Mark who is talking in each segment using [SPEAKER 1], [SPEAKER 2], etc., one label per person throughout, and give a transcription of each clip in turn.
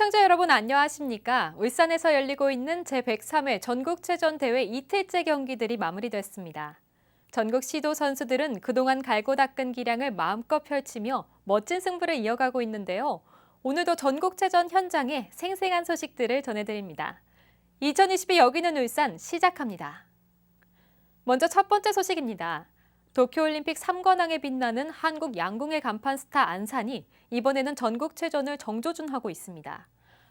[SPEAKER 1] 시청자 여러분 안녕하십니까? 울산에서 열리고 있는 제103회 전국체전 대회 이틀째 경기들이 마무리됐습니다. 전국 시도 선수들은 그동안 갈고 닦은 기량을 마음껏 펼치며 멋진 승부를 이어가고 있는데요. 오늘도 전국체전 현장에 생생한 소식들을 전해드립니다. 2022 여기는 울산 시작합니다. 먼저 첫 번째 소식입니다. 도쿄올림픽 3관왕에 빛나는 한국 양궁의 간판 스타 안산이 이번에는 전국체전을 정조준하고 있습니다.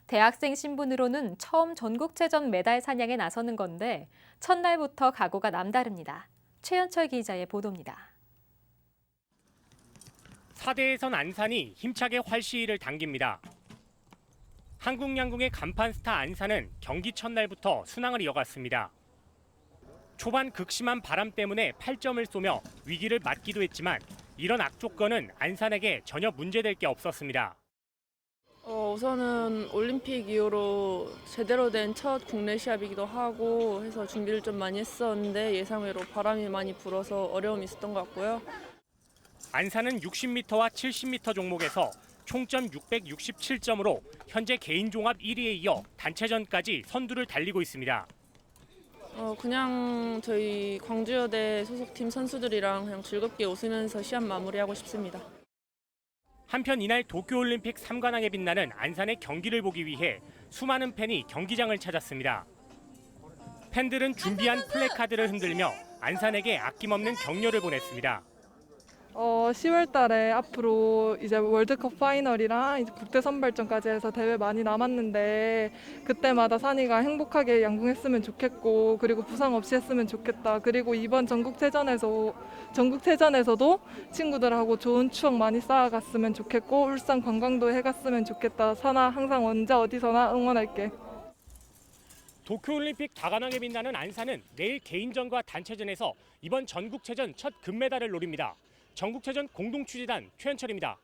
[SPEAKER 1] 대학생 신분으로는 처음 전국체전 메달 사냥에 나서는 건데 첫날부터 각오가 남다릅니다. 최현철 기자의 보도입니다.
[SPEAKER 2] 4대에선 안산이 힘차게 활시위를 당깁니다. 한국 양궁의 간판 스타 안산은 경기 첫날부터 순항을 이어갔습니다. 초반 극심한 바람 때문에 8점을 쏘며 위기를 맞기도 했지만 이런 악조건은 안산에게 전혀 문제될 게 없었습니다.
[SPEAKER 3] 우선은 올림픽 이후로 제대로 된 첫 국내 시합이기도 하고 해서 준비를 좀 많이 했었는데 예상외로 바람이 많이 불어서 어려움이 있었던 것 같고요.
[SPEAKER 2] 안산은 60m와 70m 종목에서 총점 667점으로 현재 개인 종합 1위에 이어 단체전까지 선두를 달리고 있습니다.
[SPEAKER 3] 그냥 저희 광주여대 소속팀 선수들이랑 그냥 즐겁게 웃으면서 시합 마무리하고 싶습니다.
[SPEAKER 2] 한편 이날 도쿄올림픽 3관왕에 빛나는 안산의 경기를 보기 위해 수많은 팬이 경기장을 찾았습니다. 팬들은 준비한 플래카드를 흔들며 안산에게 아낌없는 격려를 보냈습니다.
[SPEAKER 4] 10월 달에 앞으로 이제 월드컵 파이널이랑 이제 국대 선발전까지 해서 대회 많이 남았는데 그때마다 산이가 행복하게 양궁했으면 좋겠고 그리고 부상 없이 했으면 좋겠다. 그리고 이번 전국체전에서도 친구들하고 좋은 추억 많이 쌓아갔으면 좋겠고 울산 관광도 해갔으면 좋겠다. 산아 항상 언제 어디서나 응원할게.
[SPEAKER 2] 도쿄올림픽 다관왕에 빛나는 안산은 내일 개인전과 단체전에서 이번 전국체전 첫 금메달을 노립니다. 전국체전 공동취재단 최현철입니다.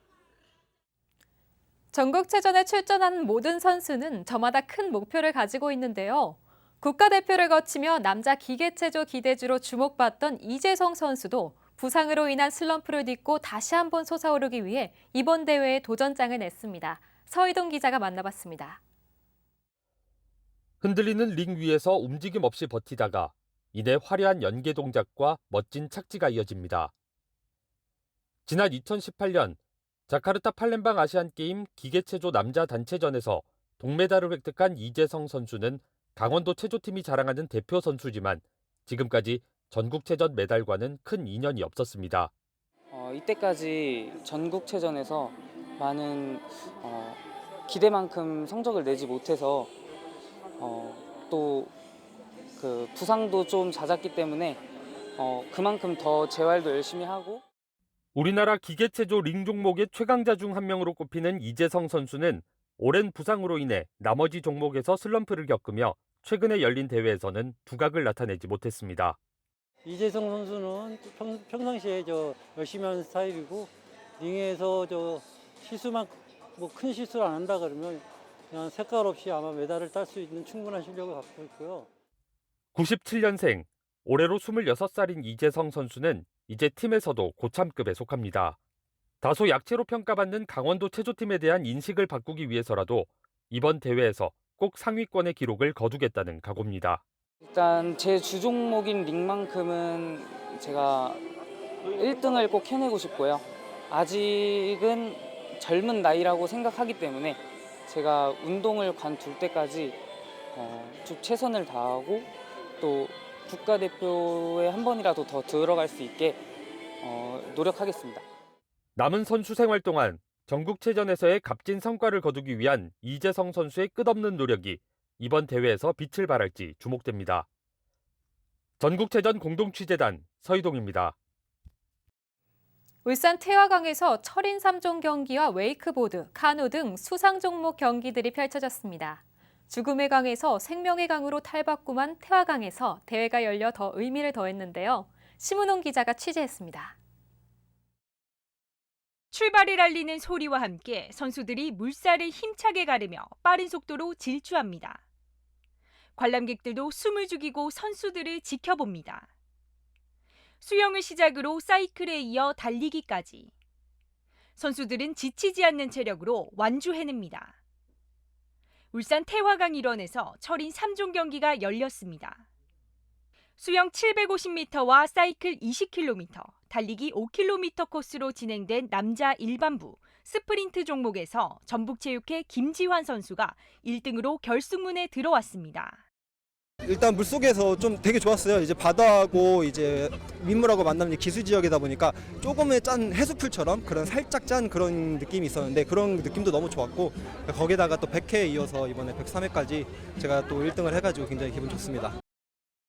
[SPEAKER 1] 전국체전에 출전하는 모든 선수는 저마다 큰 목표를 가지고 있는데요. 국가대표를 거치며 남자 기계체조 기대주로 주목받던 이재성 선수도 부상으로 인한 슬럼프를 딛고 다시 한번 솟아오르기 위해 이번 대회에 도전장을 냈습니다. 서희동 기자가 만나봤습니다.
[SPEAKER 5] 흔들리는 링 위에서 움직임 없이 버티다가 이내 화려한 연계 동작과 멋진 착지가 이어집니다. 지난 2018년 자카르타 팔렘방 아시안게임 기계체조 남자 단체전에서 동메달을 획득한 이재성 선수는 강원도 체조팀이 자랑하는 대표 선수지만 지금까지 전국체전 메달과는 큰 인연이 없었습니다.
[SPEAKER 6] 이때까지 전국체전에서 많은 기대만큼 성적을 내지 못해서 또 그 부상도 좀 잦았기 때문에 그만큼 더 재활도 열심히 하고
[SPEAKER 5] 우리나라 기계체조 링 종목의 최강자 중 한 명으로 꼽히는 이재성 선수는 오랜 부상으로 인해 나머지 종목에서 슬럼프를 겪으며 최근에 열린 대회에서는 두각을 나타내지 못했습니다.
[SPEAKER 7] 이재성 선수는 평상시에 열심히 하는 스타일이고 링에서 실수만 큰 실수를 안 한다 그러면 그냥 색깔 없이 아마 메달을 딸 수 있는 충분한 실력을 갖고 있고요.
[SPEAKER 5] 97년생, 올해로 26살인 이재성 선수는 이제 팀에서도 고참급에 속합니다. 다소 약체로 평가받는 강원도 체조팀에 대한 인식을 바꾸기 위해서라도 이번 대회에서 꼭 상위권의 기록을 거두겠다는 각오입니다.
[SPEAKER 6] 일단 제 주 종목인 링만큼은 제가 1등을 꼭 해내고 싶고요. 아직은 젊은 나이라고 생각하기 때문에 제가 운동을 관둘 때까지 쭉 최선을 다하고 또 국가대표에 한 번이라도 더 들어갈 수 있게 노력하겠습니다.
[SPEAKER 5] 남은 선수 생활 동안 전국체전에서의 값진 성과를 거두기 위한 이재성 선수의 끝없는 노력이 이번 대회에서 빛을 발할지 주목됩니다. 전국체전 공동취재단 서희동입니다.
[SPEAKER 1] 울산 태화강에서 철인 3종 경기와 웨이크보드, 카누 등 수상 종목 경기들이 펼쳐졌습니다. 죽음의 강에서 생명의 강으로 탈바꿈한 태화강에서 대회가 열려 더 의미를 더했는데요. 심은홍 기자가 취재했습니다.
[SPEAKER 8] 출발을 알리는 소리와 함께 선수들이 물살을 힘차게 가르며 빠른 속도로 질주합니다. 관람객들도 숨을 죽이고 선수들을 지켜봅니다. 수영을 시작으로 사이클에 이어 달리기까지. 선수들은 지치지 않는 체력으로 완주해냅니다. 울산 태화강 일원에서 철인 3종 경기가 열렸습니다. 수영 750m와 사이클 20km, 달리기 5km 코스로 진행된 남자 일반부 스프린트 종목에서 전북체육회 김지환 선수가 1등으로 결승문에 들어왔습니다.
[SPEAKER 9] 일단 물속에서 좀 되게 좋았어요. 이제 바다하고 이제 민물하고 만나는 기수 지역이다 보니까 조금의 짠 해수풀처럼 그런 살짝 짠 그런 느낌이 있었는데 그런 느낌도 너무 좋았고 거기다가 또 100회에 이어서 이번에 103회까지 제가 또 1등을 해가지고 굉장히 기분 좋습니다.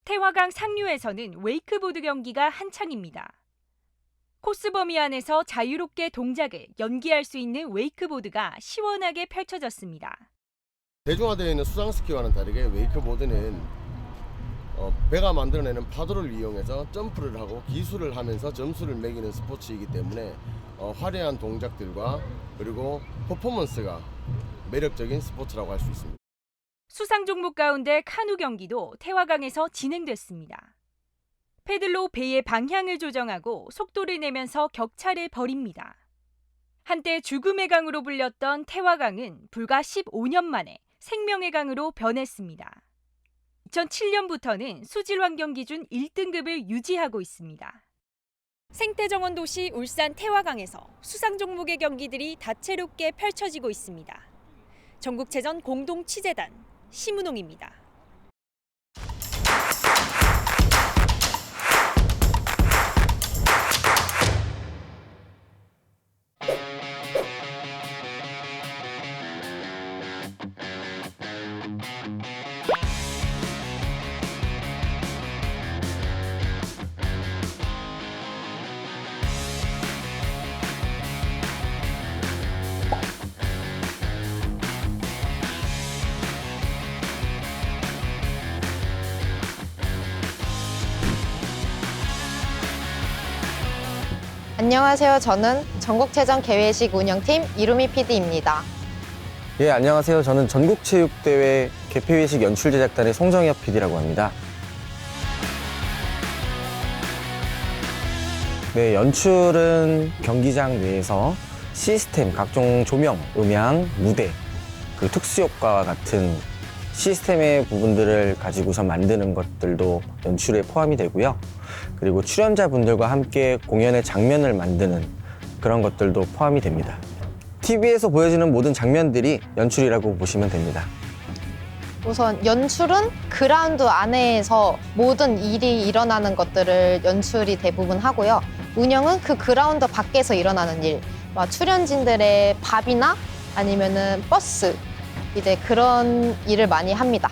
[SPEAKER 8] 태화강 상류에서는 웨이크보드 경기가 한창입니다. 코스 범위 안에서 자유롭게 동작을 연기할 수 있는 웨이크보드가 시원하게 펼쳐졌습니다.
[SPEAKER 10] 대중화되어 있는 수상스키와는 다르게 웨이크보드는 배가 만들어내는 파도를 이용해서 점프를 하고 기술을 하면서 점수를 매기는 스포츠이기 때문에 화려한 동작들과 그리고 퍼포먼스가 매력적인 스포츠라고 할 수 있습니다.
[SPEAKER 8] 수상 종목 가운데 카누 경기도 태화강에서 진행됐습니다. 패들로 배의 방향을 조정하고 속도를 내면서 격차를 벌입니다. 한때 죽음의 강으로 불렸던 태화강은 불과 15년 만에 생명의 강으로 변했습니다. 2007년부터는 수질환경 기준 1등급을 유지하고 있습니다. 생태정원 도시 울산 태화강에서 수상 종목의 경기들이 다채롭게 펼쳐지고 있습니다. 전국체전 공동취재단 심은홍입니다.
[SPEAKER 11] 안녕하세요. 저는 전국체전 개회식 운영팀 이루미 PD입니다.
[SPEAKER 12] 예, 안녕하세요. 저는 전국체육대회 개폐회식 연출제작단의 송정엽 PD라고 합니다. 네, 연출은 경기장 내에서 시스템, 각종 조명, 음향, 무대, 그리고 특수효과와 같은 시스템의 부분들을 가지고서 만드는 것들도 연출에 포함이 되고요. 그리고 출연자분들과 함께 공연의 장면을 만드는 그런 것들도 포함이 됩니다. TV에서 보여지는 모든 장면들이 연출이라고 보시면 됩니다.
[SPEAKER 11] 우선 연출은 그라운드 안에서 모든 일이 일어나는 것들을 연출이 대부분 하고요. 운영은 그 그라운드 밖에서 일어나는 일, 출연진들의 밥이나 아니면은 버스, 이제 그런 일을 많이 합니다.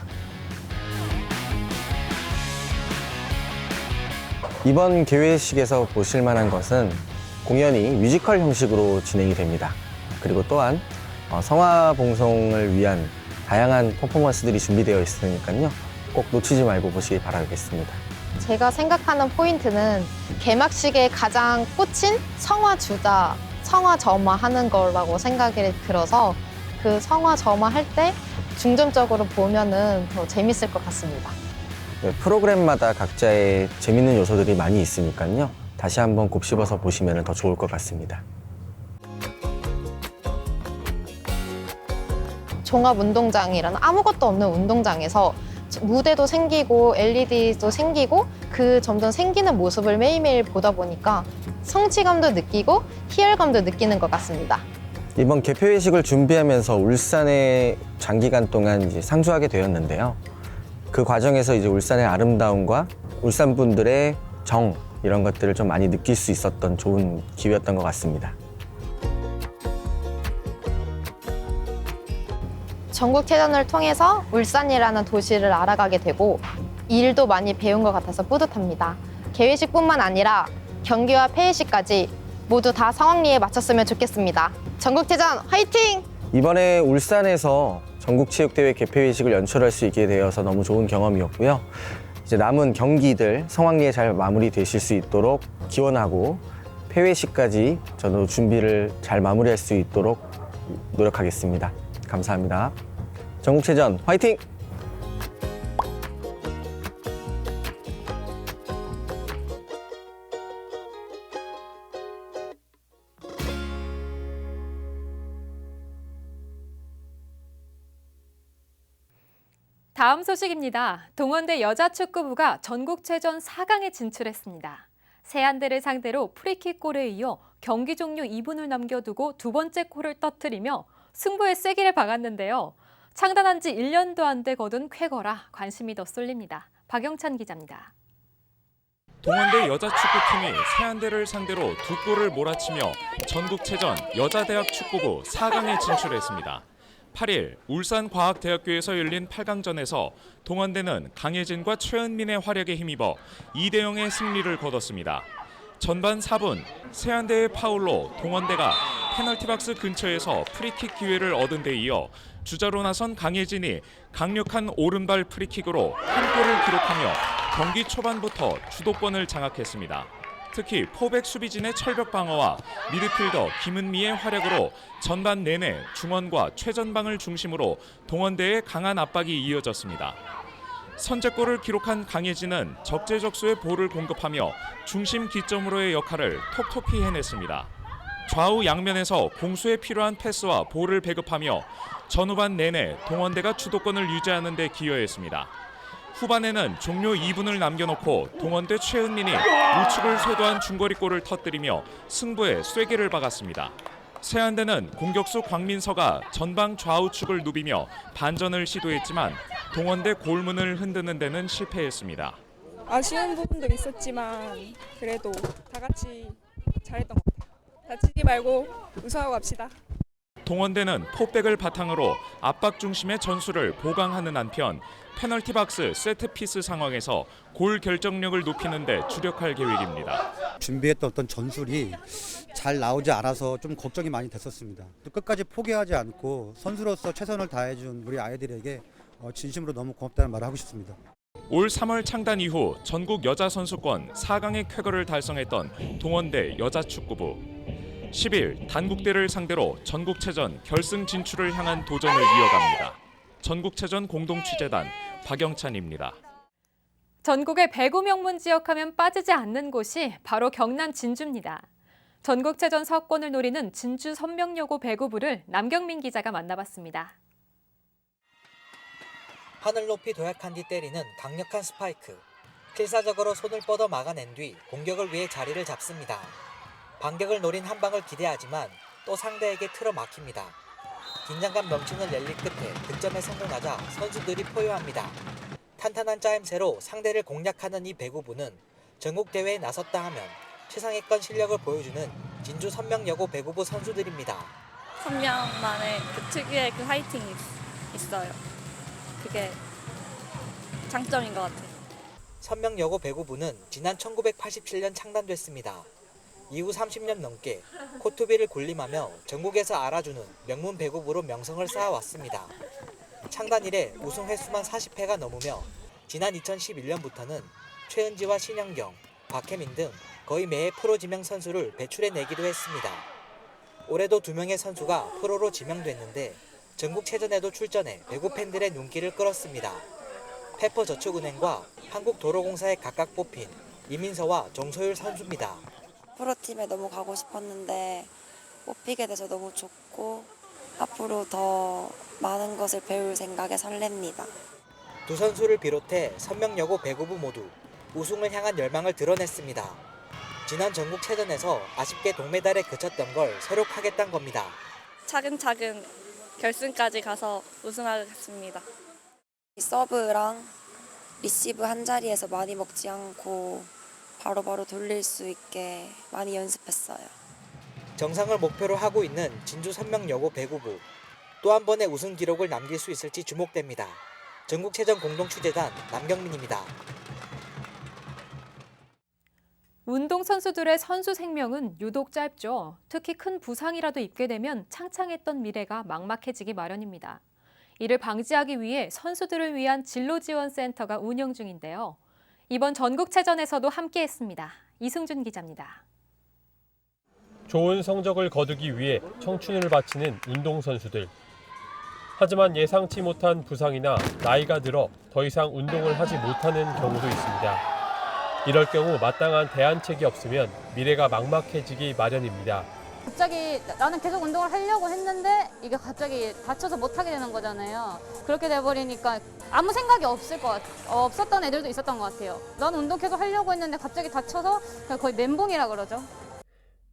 [SPEAKER 12] 이번 개회식에서 보실 만한 것은 공연이 뮤지컬 형식으로 진행이 됩니다. 그리고 또한 성화봉송을 위한 다양한 퍼포먼스들이 준비되어 있으니까요. 꼭 놓치지 말고 보시기 바라겠습니다.
[SPEAKER 11] 제가 생각하는 포인트는 개막식에 가장 꽂힌 성화주자, 성화점화하는 거라고 생각이 들어서 그 성화점화할 때 중점적으로 보면은 더 재밌을 것 같습니다.
[SPEAKER 12] 네, 프로그램마다 각자의 재밌는 요소들이 많이 있으니까요. 다시 한번 곱씹어서 보시면 더 좋을 것 같습니다.
[SPEAKER 11] 종합운동장이라는 아무것도 없는 운동장에서 무대도 생기고 LED도 생기고 그 점점 생기는 모습을 매일매일 보다 보니까 성취감도 느끼고 희열감도 느끼는 것 같습니다.
[SPEAKER 12] 이번 개폐회식을 준비하면서 울산에 장기간 동안 이제 상주하게 되었는데요. 그 과정에서 이제 울산의 아름다움과 울산 분들의 정 이런 것들을 좀 많이 느낄 수 있었던 좋은 기회였던 것 같습니다.
[SPEAKER 11] 전국체전을 통해서 울산이라는 도시를 알아가게 되고 일도 많이 배운 것 같아서 뿌듯합니다. 개회식뿐만 아니라 경기와 폐회식까지 모두 다 성황리에 마쳤으면 좋겠습니다. 전국체전 화이팅!
[SPEAKER 12] 이번에 울산에서 전국체육대회 개폐회식을 연출할 수 있게 되어서 너무 좋은 경험이었고요. 이제 남은 경기들 성황리에 잘 마무리되실 수 있도록 기원하고 폐회식까지 저도 준비를 잘 마무리할 수 있도록 노력하겠습니다. 감사합니다. 전국체전 화이팅!
[SPEAKER 1] 다음 소식입니다. 동원대 여자축구부가 전국체전 4강에 진출했습니다. 세안대를 상대로 프리킥골에 이어 경기 종료 2분을 남겨두고 두 번째 골을 터뜨리며 승부의 쐐기를 박았는데요. 창단한 지 1년도 안 돼 거둔 쾌거라 관심이 더 쏠립니다. 박영찬 기자입니다.
[SPEAKER 13] 동원대 여자축구팀이 세안대를 상대로 두 골을 몰아치며 전국체전 여자대학축구부 4강에 진출했습니다. 8일 울산과학대학교에서 열린 8강전에서 동원대는 강예진과 최은민의 활약에 힘입어 2대0의 승리를 거뒀습니다. 전반 4분 세안대의 파울로 동원대가 페널티박스 근처에서 프리킥 기회를 얻은 데 이어 주자로 나선 강예진이 강력한 오른발 프리킥으로 한 골을 기록하며 경기 초반부터 주도권을 장악했습니다. 특히 포백 수비진의 철벽 방어와 미드필더 김은미의 활약으로 전반 내내 중원과 최전방을 중심으로 동원대의 강한 압박이 이어졌습니다. 선제골을 기록한 강예진은 적재적소에 볼을 공급하며 중심 기점으로의 역할을 톡톡히 해냈습니다. 좌우 양면에서 공수에 필요한 패스와 볼을 배급하며 전후반 내내 동원대가 주도권을 유지하는 데 기여했습니다. 후반에는 종료 2분을 남겨놓고 동원대 최은민이 우측을 쇄도한 중거리골을 터뜨리며 승부에 쐐기를 박았습니다. 세안대는 공격수 광민서가 전방 좌우측을 누비며 반전을 시도했지만 동원대 골문을 흔드는 데는 실패했습니다.
[SPEAKER 14] 아쉬운 부분도 있었지만 그래도 다 같이 잘했던 것 같아요. 다치지 말고 우승하고 갑시다.
[SPEAKER 13] 동원대는 포백을 바탕으로 압박 중심의 전술을 보강하는 한편 페널티박스 세트피스 상황에서 골 결정력을 높이는 데 주력할 계획입니다.
[SPEAKER 15] 준비했던 어떤 전술이 잘 나오지 않아서 좀 걱정이 많이 됐었습니다. 또 끝까지 포기하지 않고 선수로서 최선을 다해준 우리 아이들에게 진심으로 너무 고맙다는 말을 하고 싶습니다.
[SPEAKER 13] 올 3월 창단 이후 전국 여자 선수권 4강의 쾌거를 달성했던 동원대 여자축구부. 10일 단국대를 상대로 전국체전 결승 진출을 향한 도전을 이어갑니다. 전국체전 공동취재단 박영찬입니다.
[SPEAKER 1] 전국의 배구 명문 지역하면 빠지지 않는 곳이 바로 경남 진주입니다. 전국체전 석권을 노리는 진주 선명여고 배구부를 남경민 기자가 만나봤습니다.
[SPEAKER 16] 하늘 높이 도약한 뒤 때리는 강력한 스파이크. 필사적으로 손을 뻗어 막아낸 뒤 공격을 위해 자리를 잡습니다. 반격을 노린 한 방을 기대하지만 또 상대에게 틀어막힙니다. 긴장감 넘치는 랠리 끝에 득점에 성공하자 선수들이 포효합니다. 탄탄한 짜임새로 상대를 공략하는 이 배구부는 전국대회에 나섰다 하면 최상위권 실력을 보여주는 진주 선명여고 배구부 선수들입니다.
[SPEAKER 17] 선명만의 그 특유의 그 화이팅이 있어요. 그게 장점인 것 같아요.
[SPEAKER 16] 선명여고 배구부는 지난 1987년 창단됐습니다. 이후 30년 넘게 코트비를 군림하며 전국에서 알아주는 명문 배구부로 명성을 쌓아왔습니다. 창단 이래 우승 횟수만 40회가 넘으며 지난 2011년부터는 최은지와 신영경, 박혜민 등 거의 매해 프로 지명 선수를 배출해내기도 했습니다. 올해도 2명의 선수가 프로로 지명됐는데 전국체전에도 출전해 배구 팬들의 눈길을 끌었습니다. 페퍼저축은행과 한국도로공사에 각각 뽑힌 이민서와 정소율 선수입니다.
[SPEAKER 18] 프로팀에 너무 가고 싶었는데 뽑히게 돼서 너무 좋고 앞으로 더 많은 것을 배울 생각에 설렙니다.
[SPEAKER 16] 두 선수를 비롯해 선명여고 배구부 모두 우승을 향한 열망을 드러냈습니다. 지난 전국체전에서 아쉽게 동메달에 그쳤던 걸 새록하겠다는 겁니다.
[SPEAKER 17] 차근차근 결승까지 가서 우승하겠습니다.
[SPEAKER 18] 서브랑 리시브 한 자리에서 많이 먹지 않고 바로바로 돌릴 수 있게 많이 연습했어요.
[SPEAKER 16] 정상을 목표로 하고 있는 진주 선명여고 배구부. 또 한 번의 우승 기록을 남길 수 있을지 주목됩니다. 전국체전 공동취재단 남경민입니다.
[SPEAKER 1] 운동선수들의 선수 생명은 유독 짧죠. 특히 큰 부상이라도 입게 되면 창창했던 미래가 막막해지기 마련입니다. 이를 방지하기 위해 선수들을 위한 진로지원센터가 운영 중인데요. 이번 전국체전에서도 함께했습니다. 이승준 기자입니다.
[SPEAKER 5] 좋은 성적을 거두기 위해 청춘을 바치는 운동선수들. 하지만 예상치 못한 부상이나 나이가 들어 더 이상 운동을 하지 못하는 경우도 있습니다. 이럴 경우 마땅한 대안책이 없으면 미래가 막막해지기 마련입니다.
[SPEAKER 19] 갑자기 나는 계속 운동을 하려고 했는데 이게 갑자기 다쳐서 못하게 되는 거잖아요. 그렇게 돼버리니까 아무 생각이 없었던 애들도 있었던 것 같아요. 나는 운동 계속 하려고 했는데 갑자기 다쳐서 거의 멘붕이라 그러죠.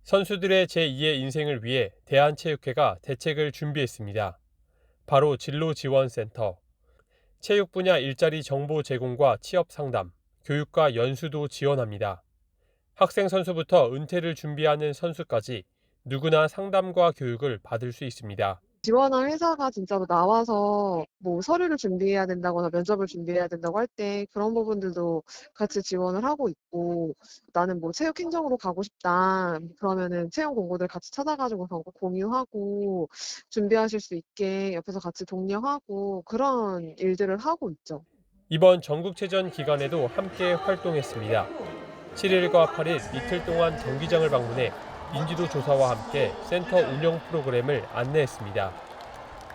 [SPEAKER 5] 선수들의 제2의 인생을 위해 대한체육회가 대책을 준비했습니다. 바로 진로지원센터. 체육 분야 일자리 정보 제공과 취업 상담, 교육과 연수도 지원합니다. 학생 선수부터 은퇴를 준비하는 선수까지 누구나 상담과 교육을 받을 수 있습니다.
[SPEAKER 20] 지원할 회사가 진짜로 나와서 뭐 서류를 준비해야 된다거나 면접을 준비해야 된다고 할 때 그런 부분들도 같이 지원을 하고 있고, 나는 뭐 체육 행정으로 가고 싶다 그러면은 채용 공고들 같이 찾아가지고 공유하고 준비하실 수 있게 옆에서 같이 독려하고 그런 일들을 하고 있죠.
[SPEAKER 5] 이번 전국체전 기간에도 함께 활동했습니다. 7일과 8일 이틀 동안 경기장을 방문해 인지도 조사와 함께 센터 운영 프로그램을 안내했습니다.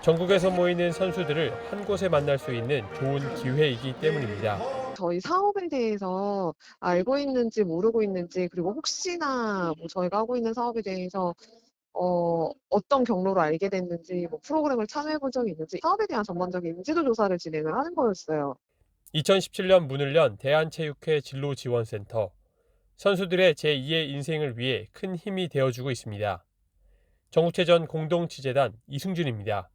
[SPEAKER 5] 전국에서 모이는 선수들을 한 곳에 만날 수 있는 좋은 기회이기 때문입니다.
[SPEAKER 20] 저희 사업에 대해서 알고 있는지 모르고 있는지, 그리고 혹시나 뭐 저희가 하고 있는 사업에 대해서 어떤 경로로 알게 됐는지, 뭐 프로그램을 참여해 본 적이 있는지 사업에 대한 전반적인 인지도 조사를 진행을 하는 거였어요.
[SPEAKER 5] 2017년 문을 연 대한체육회 진로지원센터. 선수들의 제2의 인생을 위해 큰 힘이 되어주고 있습니다. 전국체전 공동취재단 이승준입니다.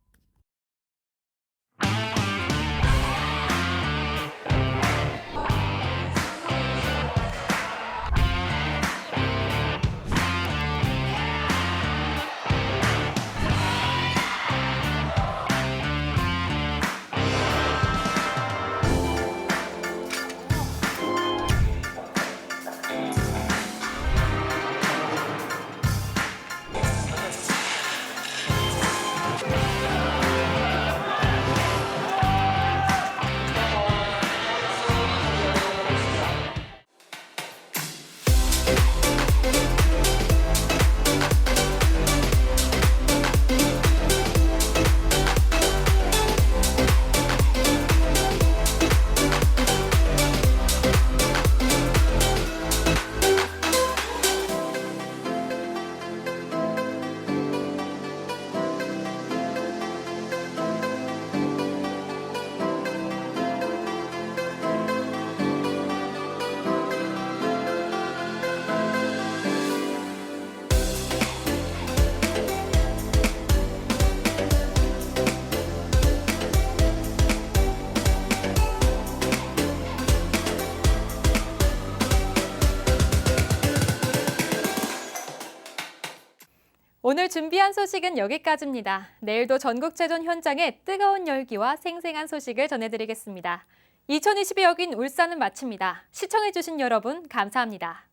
[SPEAKER 1] 오늘 준비한 소식은 여기까지입니다. 내일도 전국체전 현장의 뜨거운 열기와 생생한 소식을 전해드리겠습니다. 2022 여긴 울산은 마칩니다. 시청해주신 여러분 감사합니다.